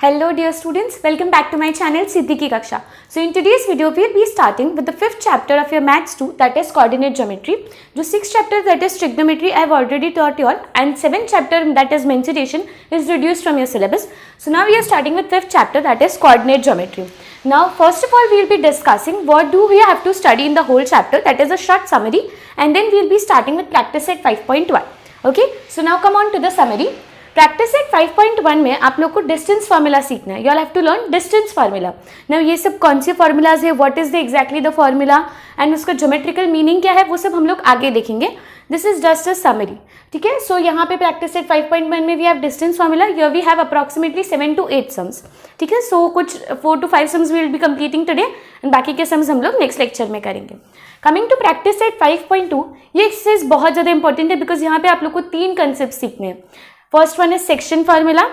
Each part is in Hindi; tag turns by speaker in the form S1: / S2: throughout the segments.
S1: Hello dear students, welcome back to my channel Siddhi की कक्षा. So in today's video we will be starting with the 5th chapter of your maths 2, that is coordinate geometry. जो 6th chapter that is trigonometry I have already taught you all, and 7th chapter that is mensuration is reduced from your syllabus. So now we are starting with 5th chapter, that is coordinate geometry. Now first of all we will be discussing what do we have to study in the whole chapter, that is a short summary, and then we will be starting with practice set 5.1. Okay, so now come on to the summary. Practice set 5.1 में आप लोग को डिस्टेंस फार्मूला सीखना है. You all have to learn distance formula. Now ये सब कौन से फार्मूलाज है, what is the exactly the formula and उसका ज्योमेट्रिकल मीनिंग क्या है, वो सब हम लोग आगे देखेंगे. This is just a summary. ठीक है, सो यहाँ पे प्रैक्टिस सेट 5.1 में we have distance formula. Here we have approximately 7 to 8 sums. ठीक है, सो कुछ 4 to 5 sums we will be completing today and बाकी के सम्स हम लोग नेक्स्ट लेक्चर में करेंगे. कमिंग टू प्रैक्टिस सेट 5.2, ये एक्सरसाइज बहुत ज़्यादा इंपॉर्टेंट है बिकॉज यहाँ पे आप लोग को 3 कंसेप्ट सीखने हैं. First one is section formula,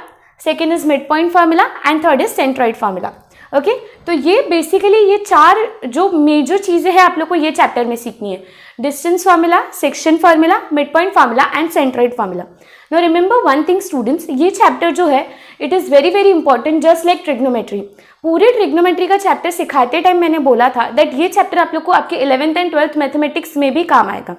S1: second is midpoint formula and third is centroid formula. Okay, तो ये बेसिकली ये 4 जो मेजर चीज़ें हैं आप लोग को ये चैप्टर में सीखनी है. Distance formula, section formula, mid point formula and centroid formula. Now remember one thing students, ये चैप्टर जो है it is very very important just like trigonometry. पूरे ट्रिग्नोमेट्री का चैप्टर सिखाते टाइम मैंने बोला था दैट ये चैप्टर आप लोग को आपके 11th एंड 12th मैथमेटिक्स में भी काम आएगा.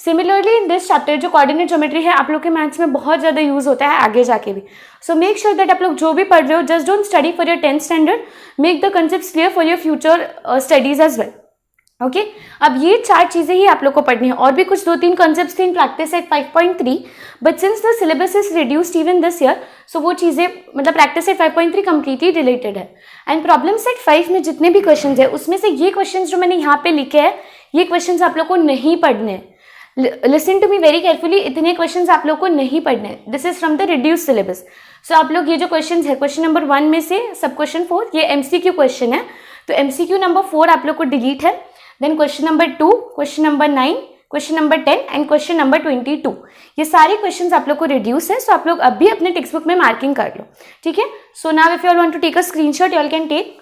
S1: सिमिलरली इन दिस चैप्टर जो कोऑर्डिनेट ज्योमेट्री है आप लोग के मैथ्स में बहुत ज़्यादा यूज़ होता है आगे जाके भी. सो मेक श्योर दैट आप लोग जो भी पढ़ रहे हो just don't study for your 10th standard, make the concepts clear for your future studies as well. Okay, अब ये 4 चीज़ें ही आप लोग को पढ़नी है. और भी कुछ 2-3 कॉन्सेप्ट्स थे in practice set 5.3, but since the syllabus is reduced even this year, so वो चीज़ें मतलब प्रैक्टिस सेट 5.3 कम्प्लीटली रिलेटेड है. एंड प्रॉब्लम सेट 5 में जितने भी क्वेश्चन है उसमें से ये क्वेश्चन जो मैंने यहाँ पे लिखे हैं ये क्वेश्चन आप लोग को नहीं पढ़ने हैं. Listen to me very carefully, इतने क्वेश्चन आप लोग को नहीं पढ़ने हैं. This is from the reduce syllabus. So आप लोग ये जो क्वेश्चन है क्वेश्चन नंबर 1 में से सब क्वेश्चन 4 ये MCQ क्वेश्चन है, तो MCQ नंबर 4 आप लोग को डिलीट है. Then question number 2, question number 9, question number 10 and question number 22, ये सारे क्वेश्चंस आप लोग को रिड्यूस है. सो आप लोग अभी अपने टेक्स्ट बुक में मार्किंग कर लो. ठीक है, so now if you all want to take a screenshot you all can take.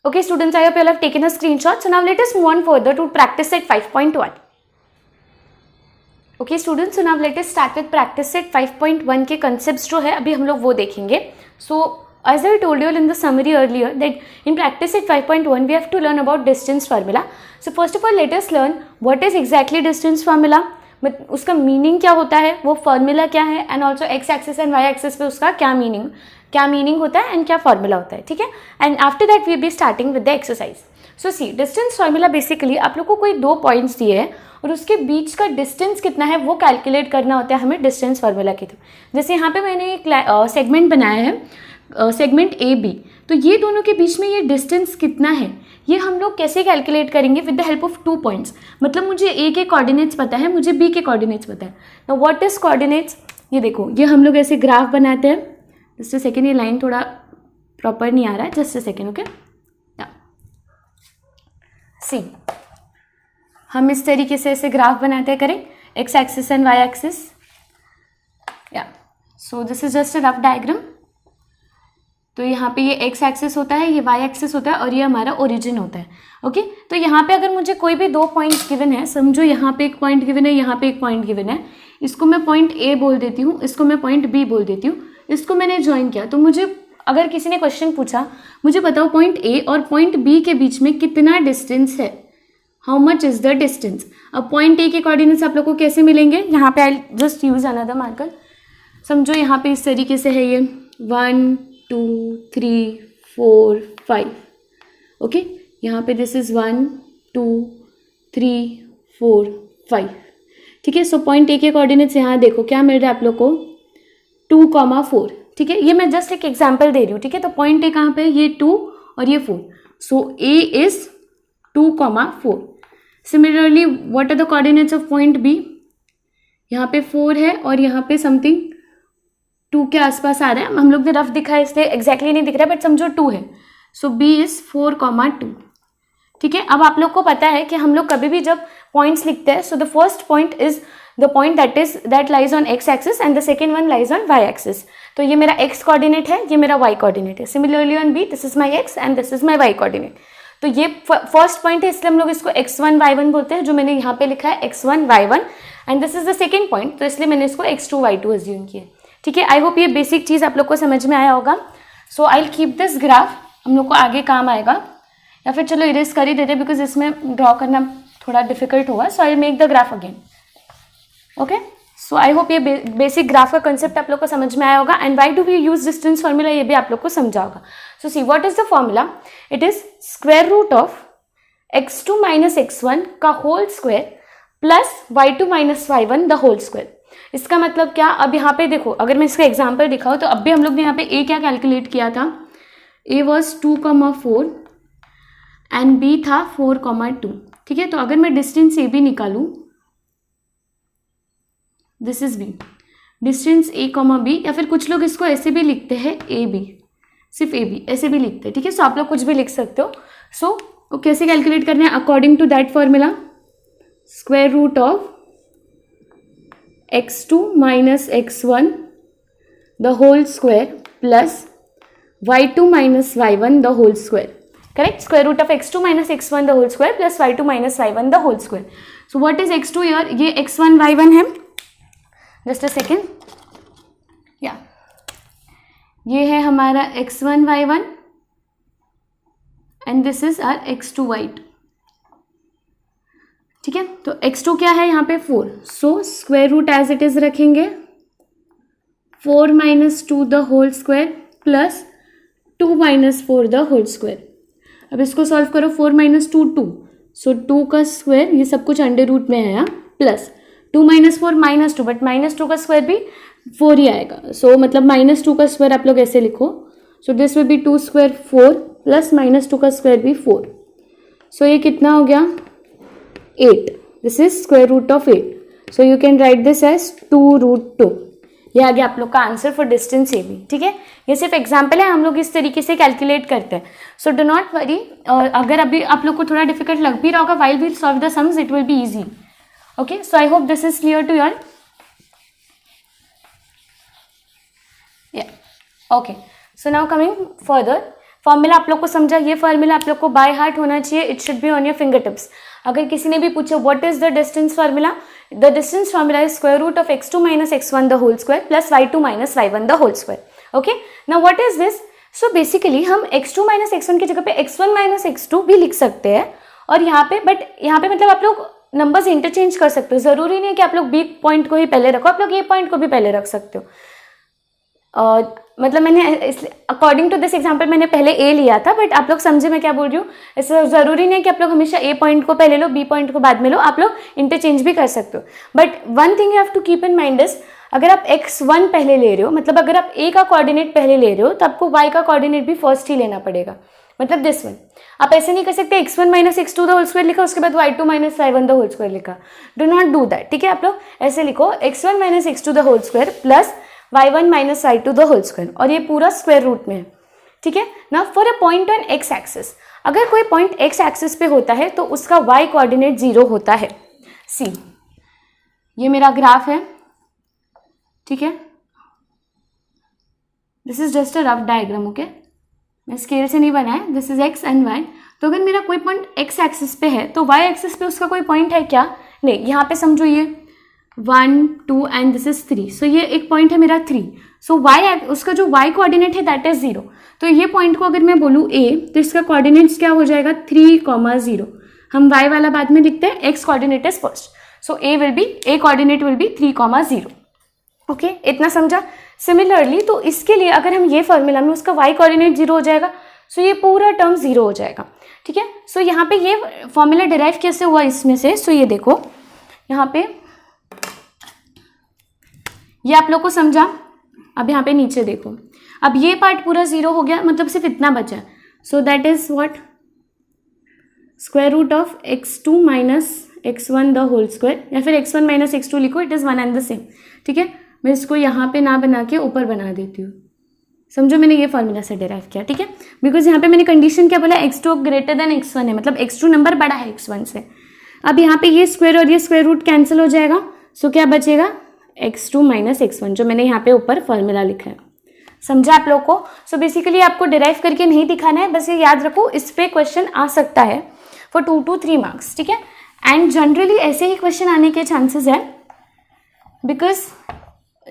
S1: Okay students, I hope you all have taken a screenshot. So now let us move on further to practice set 5.1. Okay students, so now let us start with practice set 5.1 के कंसेप्ट्स जो है अभी हम लोग वो देखेंगे. सो as I told you in the summary earlier that in practice set 5.1 we have to learn about distance formula. So first of all let us learn what is exactly distance formula, उसका मीनिंग क्या होता है, वो फॉर्मूला क्या है, and also x axis and y axis पे उसका क्या मीनिंग होता है एंड क्या फॉर्मूला होता है. ठीक है, and after that we be starting with the exercise. So see distance formula basically आप लोग को कोई 2 पॉइंट्स दिए हैं और उसके बीच का डिस्टेंस कितना है वो कैलकुलेट करना होता है हमें डिस्टेंस फार्मूला के थ्रू. जैसे यहाँ पे मैंने एक सेगमेंट बनाया है, सेगमेंट AB, तो ये दोनों के बीच में ये डिस्टेंस कितना है ये हम लोग कैसे कैलकुलेट करेंगे with the help of 2 points. मतलब मुझे A के कोऑर्डिनेट्स पता है, मुझे B के कोऑर्डिनेट्स पता है. नाउ व्हाट इज कोऑर्डिनेट्स, ये देखो ये हम लोग ऐसे ग्राफ बनाते हैं. जस्ट अ सेकेंड, ये लाइन थोड़ा प्रॉपर नहीं आ रहा है, just a second. Okay, see हम इस तरीके से ऐसे ग्राफ बनाते हैं, करें x axis and y axis. या so this is just a rough diagram. तो यहाँ पे ये एक्स एक्सिस होता है, ये वाई एक्सिस होता है और ये हमारा ओरिजिन होता है. ओके, तो यहाँ पे अगर मुझे कोई भी 2 पॉइंट्स गिवन है, समझो यहाँ पे एक पॉइंट गिवन है, यहाँ पे एक पॉइंट गिवन है, इसको मैं पॉइंट A बोल देती हूँ, इसको मैं पॉइंट B बोल देती हूँ, इसको मैंने ज्वाइन किया. तो मुझे अगर किसी ने क्वेश्चन पूछा मुझे बताओ पॉइंट A और पॉइंट B के बीच में कितना डिस्टेंस है, how much is the distance. अब पॉइंट A के कोऑर्डिनेट्स आप लोग को कैसे मिलेंगे, यहाँ पे I just use another marker. समझो यहाँ पे इस तरीके से है, ये 1 2 3 4 5. ओके, यहाँ पे दिस इज 1 2 3 4 5. ठीक है, सो पॉइंट A के कोऑर्डिनेट्स यहाँ देखो क्या मिल रहा है आप लोग को, 2,4. ठीक है, ये मैं जस्ट एक एग्जांपल दे रही हूँ. ठीक है, तो पॉइंट A कहाँ पे, ये 2 और ये 4. So A is 2,4. Similarly what are the coordinates of point B, यहाँ पे 4 है और यहाँ पे समथिंग 2 के आसपास आ रहा है. हम लोग ने रफ दिखा है इसलिए एग्जैक्टली नहीं दिख रहा है, बट समझो 2 है. सो B इज 4,2. ठीक है, अब आप लोग को पता है कि हम लोग कभी भी जब पॉइंट्स लिखते हैं, so the first point is the point that lies on x axis and the second one lies on Y axis. तो ये मेरा एक्स कोऑर्डिनेट है, ये मेरा वाई कोऑर्डिनेट है. Similarly on B this is my x and this is my y coordinate. तो ये फर्स्ट पॉइंट है इसलिए हम लोग इसको x1 y1 बोलते हैं, जो मैंने यहाँ पे लिखा है x1 y1, and this is the second point, तो इसलिए मैंने इसको x2 y2 अज्यूम किया. ठीक है, आई होप ये बेसिक चीज़ आप लोग को समझ में आया होगा. So I will keep this graph, हम लोग को आगे काम आएगा. या फिर चलो इरेज कर ही देते बिकॉज इसमें ड्रॉ करना थोड़ा डिफिकल्ट होगा. So I will make the graph again. Okay, so I hope ये बेसिक ग्राफ का कंसेप्ट आप लोग को समझ में आया होगा. And why do we use distance formula, ये भी आप लोग को समझा होगा. So see what is the formula. It is square root of x2 minus x1 का whole square plus y2 minus y1 the whole square. इसका मतलब क्या, अब यहाँ पे देखो अगर मैं इसका एग्जाम्पल दिखाऊँ तो अब भी हम लोग ने यहाँ पे a क्या कैलकुलेट किया था. a वॉज 2,4 एंड b था 4,2. ठीक है, तो अगर मैं डिस्टेंस a b निकालूँ, this is b, distance a, b, या फिर कुछ लोग इसको ऐसे भी लिखते हैं a b, सिर्फ a b ऐसे भी लिखते हैं. ठीक है, सो आप लोग कुछ भी लिख सकते हो. सो कैसे कैलकुलेट करना है, according to that formula, square root of x2 minus x1 the whole square plus y2 minus y1 the whole square. Correct, square root of x2 minus x1 the whole square plus y2 minus y1 the whole square. So what is x2 यार, ये x1 y1 है. जस्ट अ सेकेंड, या ये है हमारा x1 y1 and this is are x2 y2. ठीक है, तो x2 क्या है यहाँ पे 4. सो square root as it is रखेंगे, 4 minus 2 the whole square plus 2 minus 4 the whole square. अब इसको सॉल्व करो, 4 माइनस 2 2, सो 2 का स्क्वायर, ये सब कुछ अंडर रूट में आया, plus 2 minus 4 minus 2, but minus 2 का स्क्वायर भी 4 ही आएगा. सो मतलब माइनस 2 का स्क्वायर आप लोग ऐसे लिखो. सो this will B 2 square 4 plus minus 2 का स्क्वायर भी 4. सो ये कितना हो गया 8. This is square root of 8. So you can write this as 2 root 2. ये आ गया आप लोग का answer for distance A B. ठीक है, ये सिर्फ एग्जाम्पल है, हम लोग इस तरीके से कैलकुलेट करते हैं. So do not worry. और अगर अभी आप लोग को थोड़ा डिफिकल्ट लग भी रहा होगा, while we solve the sums it will be easy. Okay, so I hope this is clear to your. Okay, so now coming further, formula आप लोग को समझा. ये फॉर्मूला आप लोग को बाय हार्ट होना चाहिए. It should be on your finger tips. अगर किसी ने भी पूछा what is the distance formula, the distance formula is square root of x2 minus x1 the whole square plus y2 minus y1 the whole square. Okay, now what is this. So basically हम x2 माइनस x1 की जगह पे x1 माइनस x2 भी लिख सकते हैं. और यहाँ पे बट यहाँ पे मतलब आप लोग नंबर्स इंटरचेंज कर सकते हो. जरूरी नहीं है कि आप लोग बी पॉइंट को ही पहले रखो, आप लोग ए पॉइंट को भी पहले रख सकते हो. मतलब मैंने अकॉर्डिंग टू दिस एग्जांपल मैंने पहले ए लिया था, बट आप लोग समझे मैं क्या बोल रही हूँ. ऐसा जरूरी नहीं है कि आप लोग हमेशा ए पॉइंट को पहले लो, बी पॉइंट को बाद में लो, आप लोग इंटरचेंज भी कर सकते हो. But one thing you have to keep in mind is, अगर आप x1 पहले ले रहे हो, मतलब अगर आप a का कोऑर्डिनेट पहले ले रहे हो, तो आपको y का कोऑर्डिनेट भी फर्स्ट ही लेना पड़ेगा. मतलब दिस वन. आप ऐसे नहीं कर सकते x1 minus x2 the whole square लिखा उसके बाद y2 minus y1 the whole square लिखा. Do not do that. ठीक है, आप लोग ऐसे लिखो x1 minus x2 the whole square plus y1 minus y2 the whole square, और ये पूरा स्क्वायर रूट में है. ठीक है, now for a point on x axis, अगर कोई पॉइंट x एक्सिस पे होता है तो उसका y कोऑर्डिनेट 0 होता है. सी, ये मेरा ग्राफ है. ठीक है, this is just a rough diagram. Okay, मैं स्केल से नहीं बनाया. This is x and y. तो अगर मेरा कोई पॉइंट x एक्सिस पे है तो y एक्सिस पे उसका कोई पॉइंट है क्या, नहीं. यहाँ पे समझो ये 1 2 एंड दिस इज 3. सो ये एक पॉइंट है मेरा 3. सो y उसका जो y कोऑर्डिनेट है दैट इज 0. तो ये पॉइंट को अगर मैं बोलूँ a, तो इसका कोऑर्डिनेट्स क्या हो जाएगा 3,0. हम y वाला बाद में लिखते हैं, x coordinate is first. So a coordinate will be 3,0. Okay, इतना समझा. सिमिलरली तो इसके लिए अगर हम ये फॉर्मूला में उसका y कोऑर्डिनेट 0 हो जाएगा, सो ये पूरा टर्म 0 हो जाएगा. ठीक है, सो यहाँ पे ये फॉर्मूला डिराइव कैसे हुआ इसमें से. सो ये देखो यहाँ पे, ये आप लोग को समझा. अब यहाँ पे नीचे देखो, अब ये पार्ट पूरा 0 हो गया, मतलब सिर्फ इतना बचा. So that is what, square root of x2 minus x1 the whole square, या फिर x1 माइनस x2 लिखो, it is one and the same. ठीक है, मैं इसको यहाँ पे ना बना के ऊपर बना देती हूँ. समझो मैंने ये फॉर्मूला से डिराइव किया. ठीक है, बिकॉज यहाँ पे मैंने कंडीशन क्या बोला, x2 ग्रेटर देन x1 है, मतलब x2 नंबर बड़ा है x1 से. अब यहाँ पे ये स्क्वायर और ये स्क्वायर रूट कैंसिल हो जाएगा. सो क्या बचेगा, x2 माइनस x1, जो मैंने यहाँ पे ऊपर फॉर्मूला लिखा है. समझा आप लोग को. सो बेसिकली आपको डिराइव करके नहीं दिखाना है, बस ये याद रखो इस पे क्वेश्चन आ सकता है फॉर 2 to 3 मार्क्स. ठीक है, एंड जनरली ऐसे ही क्वेश्चन आने के चांसेस है, बिकॉज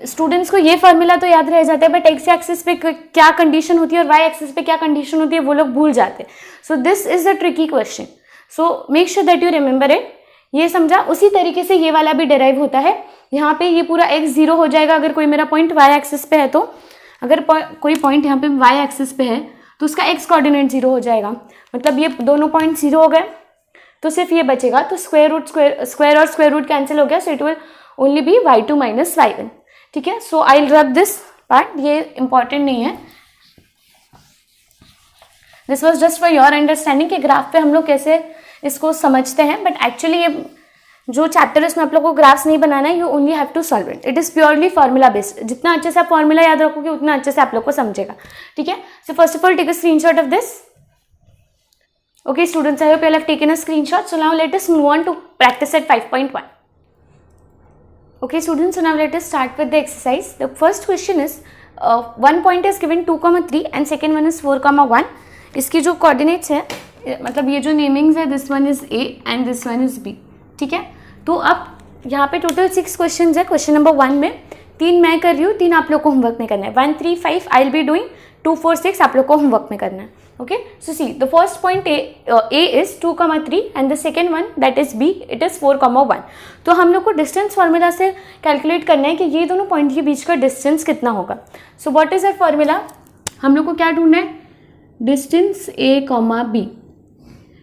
S1: स्टूडेंट्स को ये फॉर्मूला तो याद रह जाता है, बट एक्स एक्सिस पे क्या कंडीशन होती है और वाई एक्सिस पे क्या कंडीशन होती है वो लोग भूल जाते हैं. सो this is the tricky question. So make sure that you remember it. ये समझा. उसी तरीके से ये वाला भी डेराइव होता है. यहाँ पे ये पूरा x 0 हो जाएगा अगर कोई मेरा पॉइंट y एक्सिस पे है. तो अगर कोई पॉइंट यहाँ पे y एक्सिस पे है तो उसका x कोऑर्डिनेट 0 हो जाएगा. मतलब ये दोनों पॉइंट 0 हो गए तो सिर्फ ये बचेगा. तो स्क्वायर और स्क्वायर रूट कैंसिल हो गया. So it will only be y2 minus y1. ठीक है. So I will rub this part. ये इंपॉर्टेंट नहीं है. This was just for your understanding कि ग्राफ पे हम लोग कैसे इसको समझते हैं. बट एक्चुअली ये जो चैप्टर है उसमें आप लोग को ग्राफ्स नहीं बनाना है. You only have to solve it. It is purely formula based. जितना अच्छे से आप फॉर्मूला याद रखोगे उतना अच्छे से आप लोग को समझेगा. ठीक है. So first of all take a screenshot of this. Okay students, I hope you have taken a screenshot. So now let us move on to practice at 5.1. Okay students, so now let us start with the exercise. The first question is one point is given 2,3 and second one is 4,1. इसकी जो coordinates है, मतलब ये जो नेमिंग्स है, this one is A and this one is B. ठीक है. तो अब यहाँ पे टोटल 6 क्वेश्चन है. क्वेश्चन नंबर 1 में 3 मैं कर रही हूँ, 3 आप लोग को होमवर्क में करना है. 1, 3, 5 आई विल बी डूइंग, 2, 4, 6 आप लोग को होमवर्क में करना है. Okay, so see the first point A is 2,3 and the second one that is B, it is 4,1. तो हम लोग को डिस्टेंस फार्मूला से कैलकुलेट करना है कि ये दोनों पॉइंट के बीच का डिस्टेंस कितना होगा. सो व्हाट इज दैट फार्मूला? हम लोग को क्या ढूंढना है? डिस्टेंस A, B,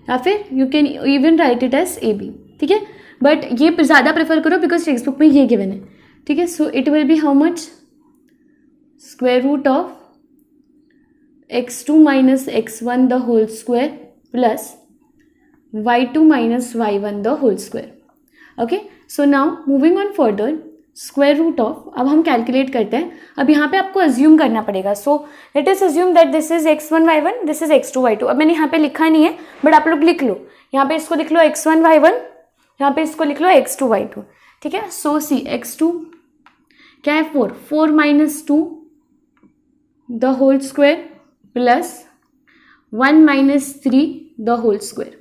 S1: या फिर you can even write it as AB. ठीक है. बट ये ज़्यादा प्रेफर करो बिकॉज टेक्स्ट बुक में ये गिवन है. ठीक है. So it will be how much? Square root of x2 minus x1 the whole square plus y2 minus y1 the whole square. Okay, so now moving on further, square root of, अब हम कैलकुलेट करते हैं. अब यहाँ पे आपको अज्यूम करना पड़ेगा. So let us assume that this is x1 y1, this is x2 y2. अब मैंने यहाँ पे लिखा नहीं है बट आप लोग लिख लो. यहाँ पे इसको लिख लो x1 y1, यहाँ पे इसको लिख लो x2 y2. ठीक है. सो सी x2 क्या है? 4 minus 2 the whole square plus 1 minus 3 the whole square.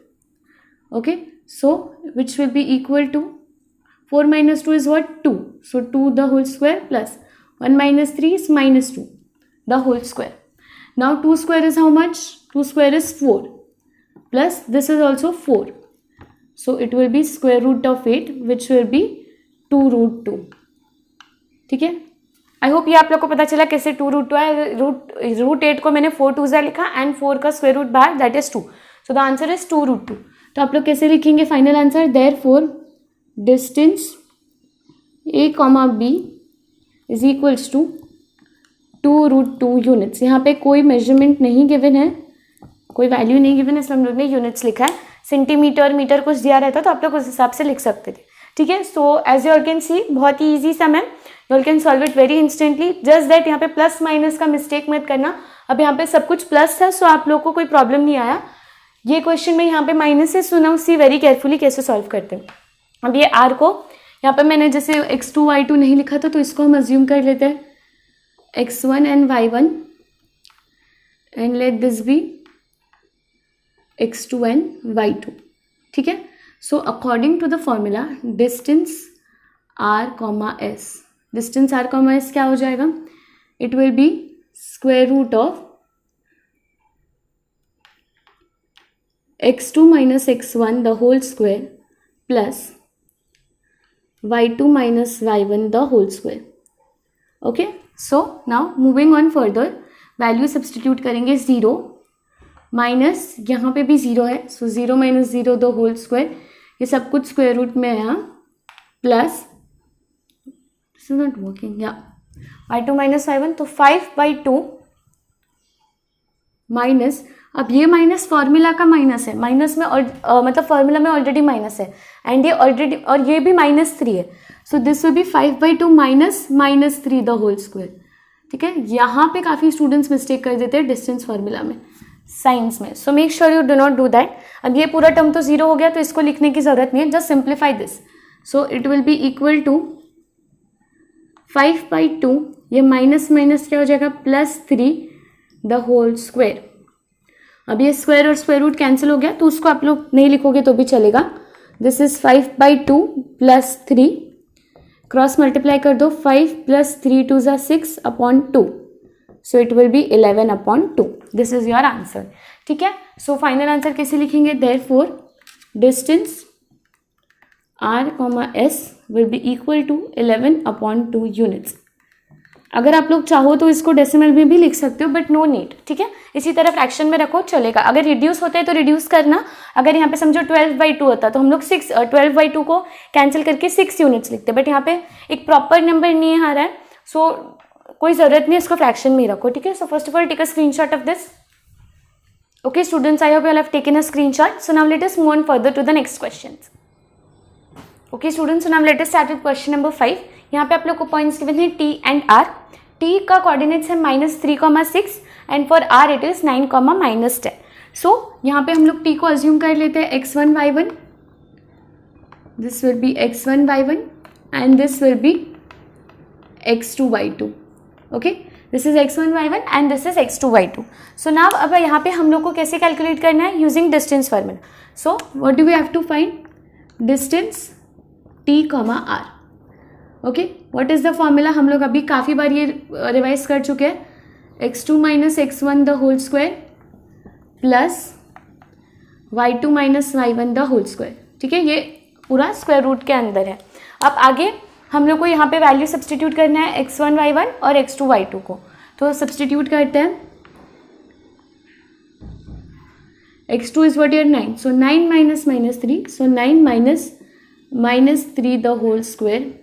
S1: Okay, so which will be equal to 4 minus 2 is what? 2. So 2 the whole square plus 1 minus 3 is minus 2 the whole square. Now 2 square is how much? 2 square is 4 plus this is also 4. So it will be square root of 8 which will be 2 root 2. ठीक है. आई होप ये आप लोग को पता चला कैसे 2 रूट 2 है. रूट 8 को मैंने 4 2 लिखा एंड 4 का स्क्वायर रूट बाहर, that is 2. So the answer is 2 root 2. तो आप लोग कैसे लिखेंगे final answer? Therefore distance A, B is equals to 2 root 2 units. यहाँ पे कोई मेजरमेंट नहीं गिवन है, कोई वैल्यू नहीं गिवन है, इसलिए हम लोग ने यूनिट्स लिखा है. सेंटीमीटर मीटर कुछ दिया रहता तो आप लोग उस हिसाब से लिख सकते थे. ठीक है. So as you all can see बहुत ही ईजी सा ma'am, you all can solve it very instantly. Just that यहाँ पे प्लस माइनस का मिस्टेक मत करना. अब यहाँ पे सब कुछ प्लस है, सो आप लोग को कोई प्रॉब्लम नहीं आया. ये क्वेश्चन में यहाँ पे माइनस है, so now see very carefully कैसे सॉल्व करते हैं. अब ये आर को यहाँ पे मैंने जैसे x2 y2 नहीं लिखा था तो इसको हम अज्यूम कर लेते हैं x1 and y1 and let this be x2 and y2. ठीक है. So according to the formula distance r, s, distance r, s क्या हो जाएगा? It will be square root of x2 minus x1 the whole square plus y2 minus y1 the whole square. Okay, so now moving on further, value substitute करेंगे. 0 माइनस यहाँ पे भी 0 है, सो 0 माइनस 0 द होल स्क्वायर, ये सब कुछ स्क्वायर रूट में है यहाँ, plus this is not working, या y2 माइनस y1, तो 5/2 माइनस, अब ये माइनस फॉर्मूला का माइनस है, माइनस में मतलब फॉर्मूला में ऑलरेडी माइनस है एंड ये ऑलरेडी, और ये भी -3 है, so this will B 5/2 minus -3 the whole square. ठीक है. यहाँ पे काफ़ी स्टूडेंट्स मिस्टेक कर देते हैं डिस्टेंस फार्मूला में, साइंस में, so make sure you do not do that. अब ये पूरा टर्म तो 0 हो गया तो इसको लिखने की ज़रूरत नहीं है, just simplify this. So it will be equal to 5/2, ये माइनस माइनस क्या हो जाएगा, +3 द होल स्क्वायर. अब ये स्क्वायर और स्क्वायर रूट कैंसिल हो गया तो उसको आप लोग नहीं लिखोगे तो भी चलेगा. दिस इज 5/2 + 3 क्रॉस मल्टीप्लाई कर दो, 5 + 3 2 = 6/2, so it will be 11/2. This is your answer. ठीक है. सो फाइनल आंसर कैसे लिखेंगे? Therefore distance r, s will be equal to 11/2 units. अगर आप लोग चाहो तो इसको डेसिमल में भी लिख सकते हो, बट नो नीड. ठीक है. इसी तरह फ्रैक्शन में रखो, चलेगा. अगर रिड्यूस होता है तो रिड्यूस करना. अगर यहाँ पे समझो 12/2 होता तो हम लोग 12/2 को कैंसिल करके 6 यूनिट्स लिखते, बट यहाँ पे एक प्रॉपर नंबर नहीं आ रहा है, सो कोई ज़रूरत नहीं, इसको फ्रैक्शन में ही रखो. ठीक है. So first of all take a screenshot of this. Okay students, I hope you all have taken a screenshot. So now let us move on further to the next questions. Okay students, so now let us start with question number 5. यहाँ पे आप लोग को पॉइंट्स गिवन है t and r. t का कोऑर्डिनेट्स है -3,6 and for r it is 9,-10. सो यहाँ पे हम लोग t को अज्यूम कर लेते हैं x1 y1. This will B x1 y1 and this will B x2 y2. Okay, this is x1 y1 and this is x2 y2. So now अब यहाँ पे हम लोग को कैसे कैलकुलेट करना है? Using distance formula. So what do we have to find? Distance t, r. Okay, what is the formula? हम लोग अभी काफ़ी बार ये रिवाइज कर चुके हैं. x2 - x1 the whole square plus y2 - y1 the whole square. ठीक है, ये पूरा स्क्वायर रूट के अंदर है. अब आगे हम लोग को यहाँ पे वैल्यू सब्सटीट्यूट करना है x1 y1 और x2 y2 को. तो सब्सटीट्यूट करते हैं. x2 is what? 9. So 9 - -3, so 9 - -3 the whole square.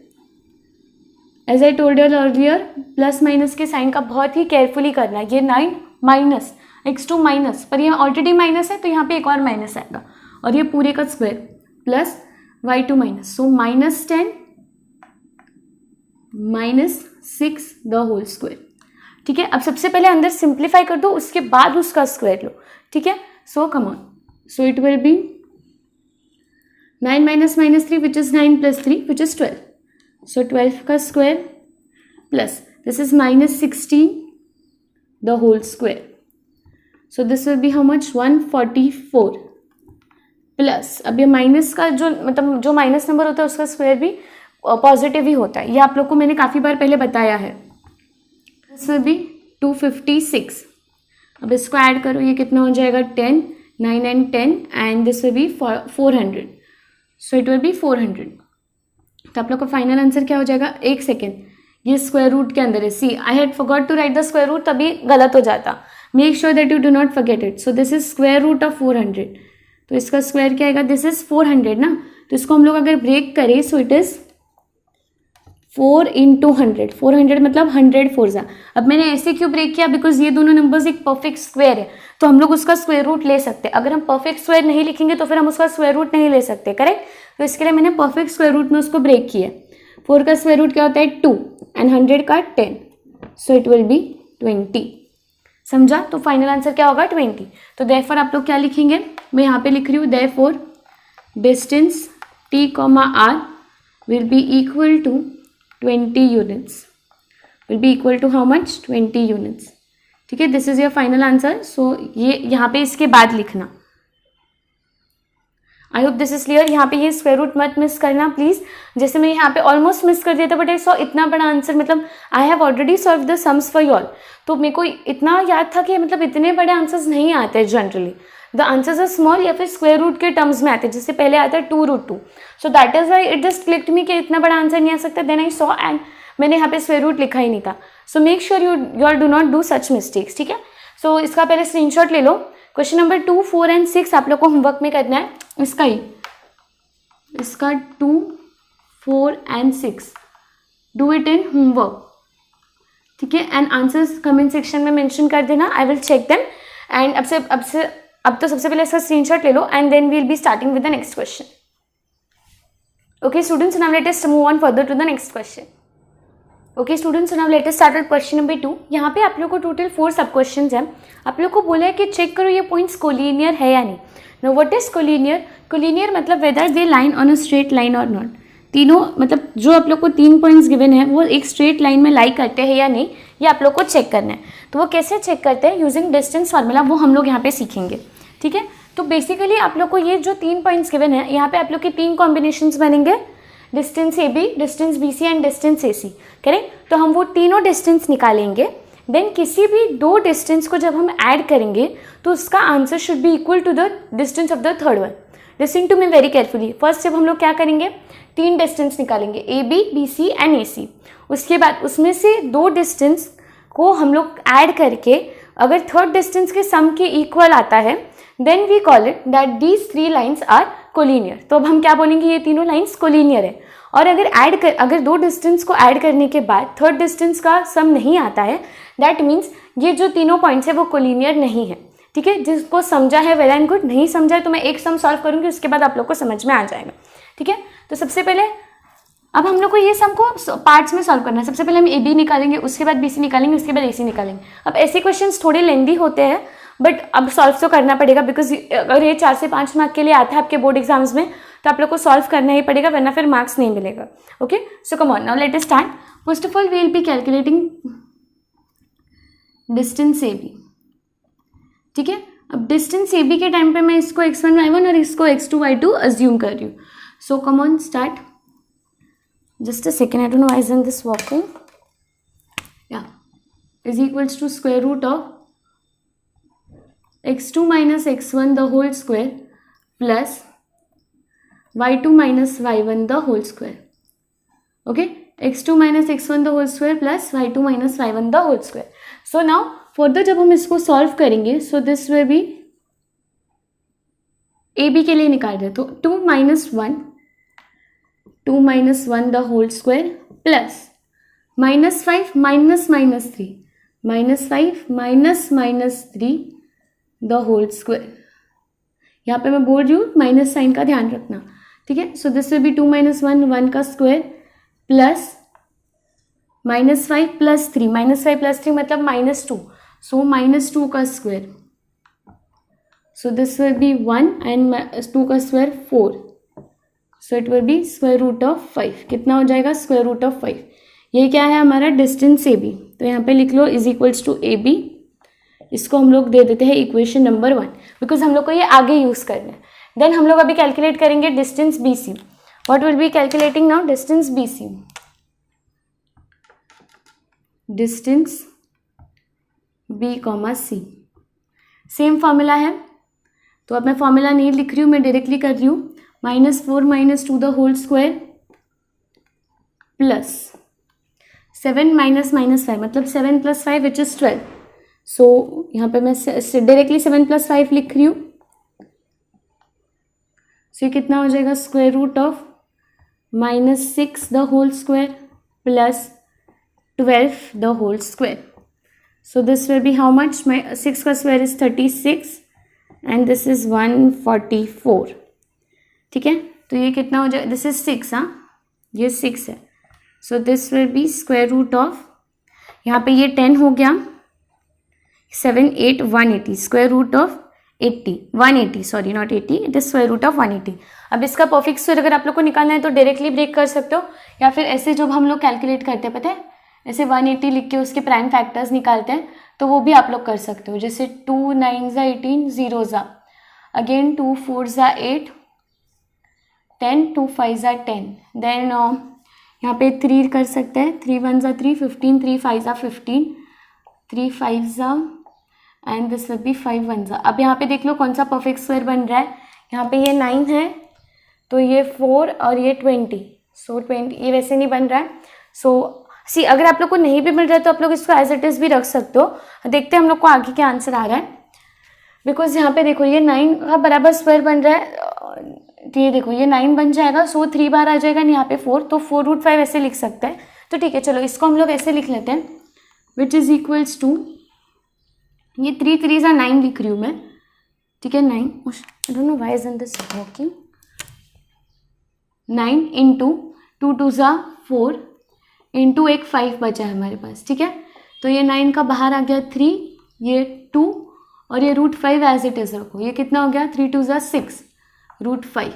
S1: As I told you earlier, plus minus के साइन का बहुत ही केयरफुली करना है. ये 9 माइनस x2 माइनस, पर यहाँ ऑलरेडी माइनस है तो यहाँ पे एक और माइनस आएगा, और ये पूरे का square plus y2 minus. So -10 -6 the whole square. ठीक है. अब सबसे पहले अंदर सिंप्लीफाई कर दो, उसके बाद उसका स्क्वायर लो. ठीक है. So come on. So it will be 9 - -3 which is 9 + 3 which is 12. So 12 का square plus this is -16 the whole square. So this will be how much? 144 plus, अब ये माइनस का जो मतलब जो माइनस नंबर होता है उसका स्क्वायर भी पॉजिटिव ही होता है. ये आप लोग को मैंने काफ़ी बार पहले बताया है. This will B 256. अब इसको ऐड करो, ये कितना हो जाएगा? 10, 9 and 10 and this will B 400. So it will B 400. तो आप लोग का फाइनल आंसर क्या हो जाएगा? एक सेकेंड, ये स्क्वायर रूट के अंदर है. See I had forgot to write the square root, तभी गलत हो जाता. Make sure that you do not forget it. So this is square root of 400. तो इसका स्क्वायर क्या आएगा? दिस इज 400 ना, तो इसको हम लोग अगर ब्रेक करें सो इट इज 4 × 100. 400 मतलब 100 4 जा. अब मैंने ऐसे क्यों ब्रेक किया? बिकॉज ये दोनों नंबर्स एक परफेक्ट स्क्वायर है, तो हम लोग उसका स्क्वायर रूट ले सकते हैं. अगर हम परफेक्ट स्क्वायर नहीं लिखेंगे तो फिर हम उसका स्क्वायर रूट नहीं ले सकते. करेक्ट. तो इसके लिए मैंने परफेक्ट स्क्वायर रूट में उसको ब्रेक किया. 4 का स्क्वायर रूट क्या होता है? 2 एंड 100 का 10. सो इट विल बी 20. समझा? तो फाइनल आंसर क्या होगा? 20. तो देयरफॉर आप लोग क्या लिखेंगे? मैं यहाँ पे लिख रही हूँ therefore distance t, r will be equal to 20 units. Will be equal to how much? 20 units. ठीक है. This is your final answer. So ये यहाँ पे इसके बाद लिखना. I hope this is clear. यहाँ पे ये स्क्वायर रूट मत मिस करना प्लीज. जैसे मैं यहाँ पे ऑलमोस्ट मिस कर दिया था, बट आई सॉ इतना बड़ा आंसर, मतलब I have already solve the sums for you all. तो मेरे को इतना याद था कि मतलब इतने बड़े आंसर्स नहीं आते generally. The answers are small या फिर स्क्वायर रूट के टर्म्स में आते हैं. जैसे पहले आता है 2√2. So that is why it just clicked me कि इतना बड़ा आंसर नहीं आ सकता. देन आई सॉ एंड मैंने यहाँ पे स्क्वायर रूट लिखा ही नहीं था. So make sure you all do not do such mistakes. ठीक है. सो इसका पहले स्क्रीनशॉट ले लो. क्वेश्चन नंबर 2, 4 and 6 आप लोग को होमवर्क में करना है. इसका 2, 4 and 6 do it in homework. ठीक है. एंड आंसर्स कमेंट सेक्शन में मेंशन कर देना. I will check them. And अब तो सबसे पहले इसका स्क्रीनशॉट ले लो and then we will be starting with the next question. Okay students, now let us move on further to the next question. Okay students, now let us start with question number 2. यहाँ पे आप लोग को टोटल 4 सब क्वेश्चंस हैं. आप लोग को बोला है कि चेक करो ये पॉइंट्स कोलिनियर है या नहीं. Now what is collinear? Collinear मतलब whether they line on a straight line और नॉट. तीनों मतलब जो आप लोग को 3 पॉइंट्स गिवन है वो एक स्ट्रेट लाइन में लाई करते हैं या नहीं, ये आप लोग को चेक करना है. तो वो कैसे चेक करते हैं? यूजिंग डिस्टेंस फार्मूला, वो हम लोग यहाँ पे सीखेंगे. ठीक है. तो बेसिकली आप लोग को ये जो 3 पॉइंट्स गिवन है, यहाँ पे आप लोग के 3 कॉम्बिनेशंस बनेंगे. Distance A B, distance B C and distance A C, correct. तो हम वो तीनों डिस्टेंस निकालेंगे, देन किसी भी दो डिस्टेंस को जब हम ऐड करेंगे तो उसका answer should be equal to the distance of the third one. Listening to me very carefully. First जब हम लोग क्या करेंगे, तीन डिस्टेंस निकालेंगे, A B, B C and A C. उसके बाद उसमें से दो डिस्टेंस को हम लोग ऐड करके अगर थर्ड डिस्टेंस के सम के इक्वल आता है then we call it that these three lines are collinear. तो अब हम क्या बोलेंगे, ये तीनों लाइन्स कोलिनियर है। और अगर दो डिस्टेंस को ऐड करने के बाद थर्ड डिस्टेंस का सम नहीं आता है, दैट मीन्स ये जो तीनों पॉइंट्स है वो कोलिनियर नहीं है, ठीक है। जिसको समझा है वेल एंड गुड, नहीं समझा है तो मैं एक सम सॉल्व करूँगी, उसके बाद आप लोग को समझ में आ जाएगा, ठीक है। तो सबसे पहले अब हम लोग को ये सम को पार्ट्स में सॉल्व करना है। सबसे पहले हम ए बी निकालेंगे, उसके बाद बी सी निकालेंगे, उसके बाद ए सी निकालेंगे। अब ऐसे क्वेश्चंस थोड़े लेंदी होते हैं बट अब सॉल्व तो करना पड़ेगा, बिकॉज अगर ये 4 से 5 मार्क के लिए आता है आपके बोर्ड एग्जाम्स में तो आप लोग को सॉल्व करना ही पड़ेगा, वरना फिर मार्क्स नहीं मिलेगा। Okay, so come on, now let us start. First of all we will be calculating distance A B, ठीक है। अब डिस्टेंस ए बी के टाइम पे मैं इसको x1 y1 और इसको x2 y2 अज्यूम कर रही हूँ। So come on start. Just a second, I don't know why isn't this working. Yeah, is equals to square root of x2 minus x1 the whole square plus y2 minus y1 the whole square. Okay, x2 minus x1 the whole square plus y2 minus y1 the whole square. So now further जब हम इसको सॉल्व करेंगे, so this will be a b के लिए निकाल रहे, तो 2 minus 1 2 minus 1 the whole square plus minus 5 minus minus 3 minus 5 minus minus 3 the whole square। यहाँ पे मैं बोल रही हूँ माइनस साइन का ध्यान रखना, ठीक है। So this will B 2 minus 1 1 का square plus minus 5 plus 3 minus 5 plus 3 मतलब -2, सो -2 का स्क्वायर। So this will be 1 and 2 का square 4, so it will be square root of 5। कितना हो जाएगा, स्क्वायर रूट ऑफ 5। ये क्या है हमारा डिस्टेंस ए बी, तो यहाँ पे लिख लो is equals to A B. इसको हम लोग दे देते हैं इक्वेशन नंबर 1, बिकॉज हम लोग को ये आगे यूज़ करना है। देन हम लोग अभी कैलकुलेट करेंगे distance B C. What will be calculating now, distance B C, distance B comma C. Same formula है, तो अब मैं फॉर्मूला नहीं लिख रही हूँ, मैं डायरेक्टली कर रही हूँ। -4 minus 2 the whole square plus 7 minus minus 5 मतलब 7 plus 5 which is 12। सो यहाँ पे मैं डायरेक्टली 7 plus 5 लिख रही हूँ। सो ये कितना हो जाएगा, square root of -6 the whole square plus 12 the whole square। So this will be how much, 6 का square is 36 and this is 144, ठीक है। तो ये कितना हो जाए, दिस इज 6, हाँ ये 6 है। So this will be square root of, यहाँ पे ये 10 हो गया, 7 8 180, square root of 180 sorry not 80, it is square root of 180। अब इसका परफेक्ट स्क्वायर अगर आप लोग को निकालना है तो डायरेक्टली ब्रेक कर सकते हो, या फिर ऐसे जब हम लोग कैलकुलेट करते हैं पता है, ऐसे 180 लिख के उसके प्राइम फैक्टर्स निकालते हैं, तो वो भी आप लोग कर सकते हो। जैसे 2 9 18 0 अगेन 2 4 8 10 2 5 10, देन यहाँ पे 3 कर सकते हैं, 3 1 3 15 3 5 15 3 5 एंड दिस विल बी 5 1। अब यहाँ पे देख लो कौन सा परफेक्ट स्क्वायर बन रहा है। यहाँ पे ये 9 है तो ये 4 और ये 20, सो 20 ये वैसे नहीं बन रहा है। सो सी अगर आप लोग को नहीं भी मिल रहा है तो आप लोग इसको एज इट इज़ भी रख सकते हो। देखते हैं हम लोग को आगे क्या आंसर आ रहा है, बिकॉज यहाँ पे देखो ये 9 का बराबर स्क्वायर बन रहा है, तो ये देखो ये 9 बन जाएगा, सो 3 बार आ जाएगा यहाँ पे 4, तो 4 रूट 5 ऐसे लिख सकते हैं। तो ठीक है चलो इसको हम लोग ऐसे लिख लेते हैं, विच इज इक्वल्स टू, ये 3 3 9 लिख रही हूँ मैं, ठीक है 9, I don't know why isn't this working, 9 into 2 2 4 into एक 5 बचा है हमारे पास, ठीक है। तो ये 9 का बाहर आ गया 3, ये 2 और ये रूट 5 एज इट इज़ रखो, ये कितना हो गया 3 2 6 रूट 5।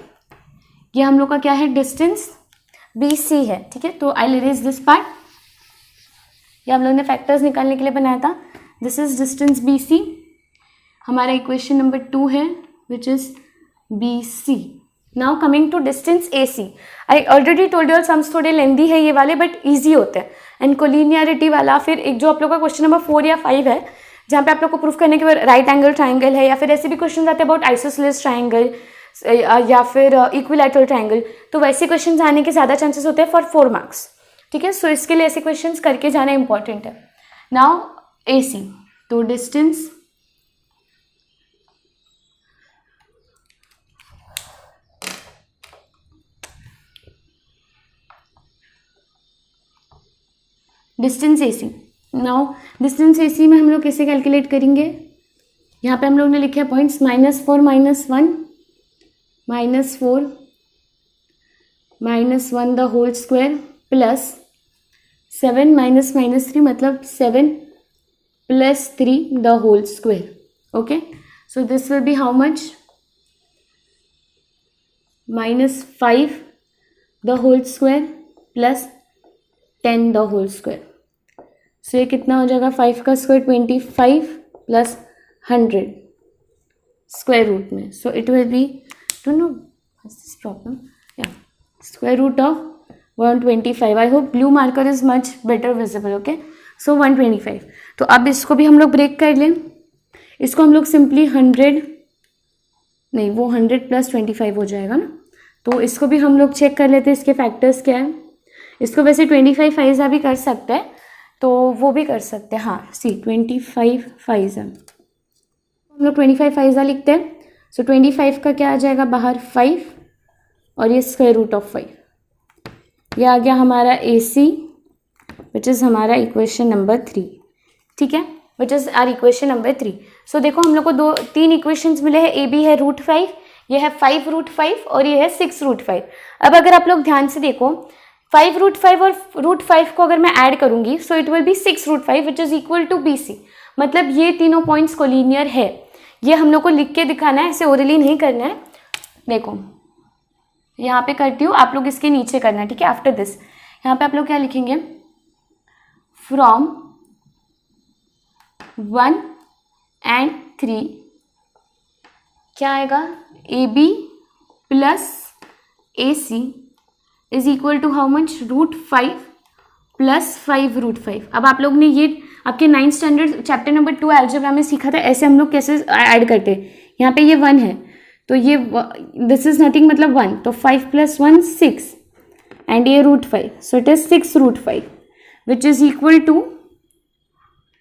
S1: ये हम लोग का क्या है, डिस्टेंस बी सी है, ठीक है। तो आई इरेज दिस पार्ट, ये हम लोग ने फैक्टर्स निकालने के लिए बनाया था। This is distance B C, हमारा इक्वेशन नंबर 2 है which is B C. Now coming to distance AC, I already told your sums थोड़े लेंदी है ये वाले बट ईजी होते हैं. एंड कोलिनियरिटी वाला फिर एक जो आप लोग का क्वेश्चन नंबर 4 या 5 है जहाँ पे आप लोग को प्रूफ करने के बाद राइट एंगल ट्राइंगल है, या फिर ऐसे भी क्वेश्चन आते हैं अबाउट आइसोसेलेस ट्राइंगल या फिर इक्विलैटरल ट्राइंगल, तो वैसे क्वेश्चन आने के ज़्यादा चांसेस होते हैं फॉर 4 मार्क्स. ठीक है, सो इसके लिए ऐसे क्वेश्चन करके जाना इंपॉर्टेंट है. नाउ AC, तो distance AC. Now distance AC में हम लोग कैसे कैलकुलेट करेंगे, यहाँ पे हम लोग ने लिखे points -4 -1 -4 -1 the whole square plus 7 -3 मतलब 7 + 3 the whole square. Okay, so this will be how much, -5 the whole square plus 10 the whole square. सो ये कितना हो जाएगा, 5 का स्क्वायर 25 प्लस 100 स्क्वायर रूट में. So it will be, don't know this problem, या square root of 125. I hope blue marker is much better visible. Okay, so 125. तो अब इसको भी हम लोग ब्रेक कर लें. इसको हम लोग सिंपली 100 नहीं, वो 100 + 25 हो जाएगा ना. तो इसको भी हम लोग चेक कर लेते हैं इसके फैक्टर्स क्या है. इसको वैसे 25 फाइजा भी कर सकते हैं, तो वो भी कर सकते हैं. हाँ सी 25 फाइजा, हम लोग 25 फाइजा लिखते हैं. सो 25 का क्या आ जाएगा बाहर 5 और ये स्क्वायर रूट ऑफ 5. ये आ गया हमारा AC विच इज़ हमारा इक्वेशन नंबर 3. ठीक है, which is our equation number 3. So देखो हम लोग को 3 इक्वेशंस मिले हैं. AB है √5, ये है 5√5 और ये है 6√5. अब अगर आप लोग ध्यान से देखो 5√5 और √5 को अगर मैं ऐड करूंगी so it will be 6√5 which is equal to BC. मतलब ये तीनों पॉइंट्स कोलिनियर है. ये हम लोग को लिख के दिखाना है, ऐसे ओरली नहीं करना है. देखो यहाँ पे करती हूँ, आप लोग इसके नीचे करना है. ठीक है, आफ्टर दिस यहाँ पे आप लोग क्या लिखेंगे, फ्रॉम 1 and 3 क्या आएगा, AB + AC is equal to how much, √5 + 5√5. अब आप लोग ने ये आपके 9th standard chapter number 2 algebra में सीखा था, ऐसे हम लोग कैसे ऐड करते हैं. यहाँ पे ये 1 है तो ये दिस इज नथिंग मतलब 1, तो 5 + 1 6 एंड ये √5, so it is 6√5 which is equal to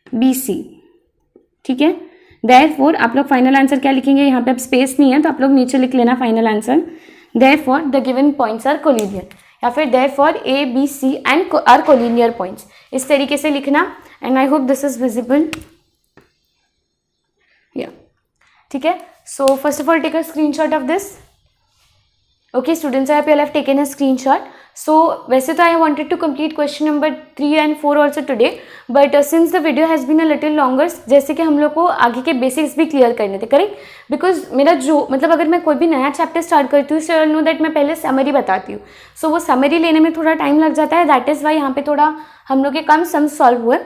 S1: BC. ठीक है, देयरफॉर आप लोग फाइनल आंसर क्या लिखेंगे, यहाँ पे अब स्पेस नहीं है तो आप लोग नीचे लिख लेना final answer. Therefore the given points are collinear, या फिर therefore A, B, C and are collinear points. इस तरीके से लिखना. and I hope this is visible. yeah, ठीक है. So first of all take a screenshot of this. Okay students, I hope you all have taken a screenshot. So वैसे तो I wanted to complete question number 3 and 4 also today, but since the video has been a little longer, जैसे कि हम लोग को आगे के बेसिक्स भी क्लियर करने थे, करेक्ट. बिकॉज मेरा जो मतलब अगर मैं कोई भी नया चैप्टर स्टार्ट करती हूँ सो नो दैट मैं पहले समरी बताती हूँ. सो वो समरी लेने में थोड़ा टाइम लग जाता है, दैट इज़ वाई यहाँ पे थोड़ा हम लोग के कम सम्स सॉल्व हुए.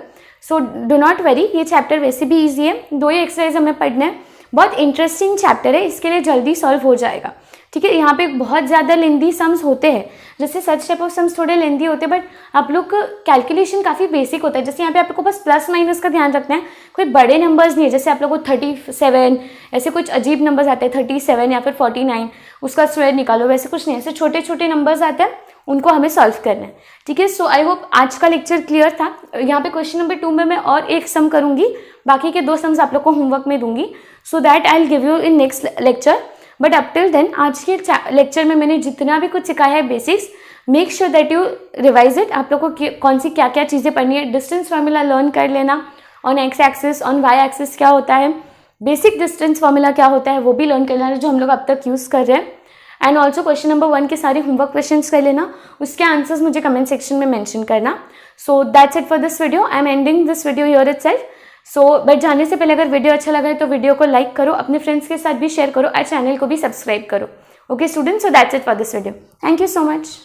S1: सो डो नॉट वरी, ये चैप्टर वैसे भी ईजी है. 2 ही एक्सरसाइज हमें पढ़ना है. बहुत इंटरेस्टिंग चैप्टर है, इसके लिए जल्दी सॉल्व हो जाएगा. ठीक है, यहाँ पे बहुत ज़्यादा लेंदी सम्स होते हैं, जैसे सच टाइप ऑफ सम्स थोड़े लेंदी होते हैं, बट आप लोग का कैलकुलेशन काफ़ी बेसिक होता है. जैसे यहाँ पे आपको बस प्लस माइनस का ध्यान रखना है, कोई बड़े नंबर्स नहीं है. जैसे आप लोग को 37 ऐसे कुछ अजीब नंबर्स आते हैं, 37 या फिर 49 उसका स्क्वायर निकालो, वैसे कुछ नहीं. ऐसे छोटे छोटे नंबर्स आते हैं, उनको हमें सॉल्व करना है. ठीक है, सो आई होप आज का लेक्चर क्लियर था. यहाँ पे क्वेश्चन नंबर 2 में मैं और एक सम करूँगी, बाकी के 2 सम्स आप लोग को होमवर्क में दूंगी, so that I will give you in next lecture. But up till then आज के लेक्चर में मैंने जितना भी कुछ सिखाया है basics, make sure that you revise it. आप लोग को कौन सी क्या क्या चीज़ें पढ़नी है, डिस्टेंस फार्मूला लर्न कर लेना, on x axis on Y axis क्या होता है, बेसिक डिस्टेंस फार्मूला क्या होता है वो भी लर्न कर लेना जो हम लोग अब तक यूज़ कर रहे हैं. एंड ऑल्सो क्वेश्चन नंबर 1 के सारे होमवर्क क्वेश्चंस कर लेना, उसके आंसर्स मुझे कमेंट सेक्शन में मेंशन करना. So that's it for this video. I am ending this video here itself. So but जाने से पहले अगर वीडियो अच्छा लगा है तो वीडियो को लाइक करो, अपने फ्रेंड्स के साथ भी शेयर करो और चैनल को भी सब्सक्राइब करो. Okay students, so that's it for this video. Thank you so much.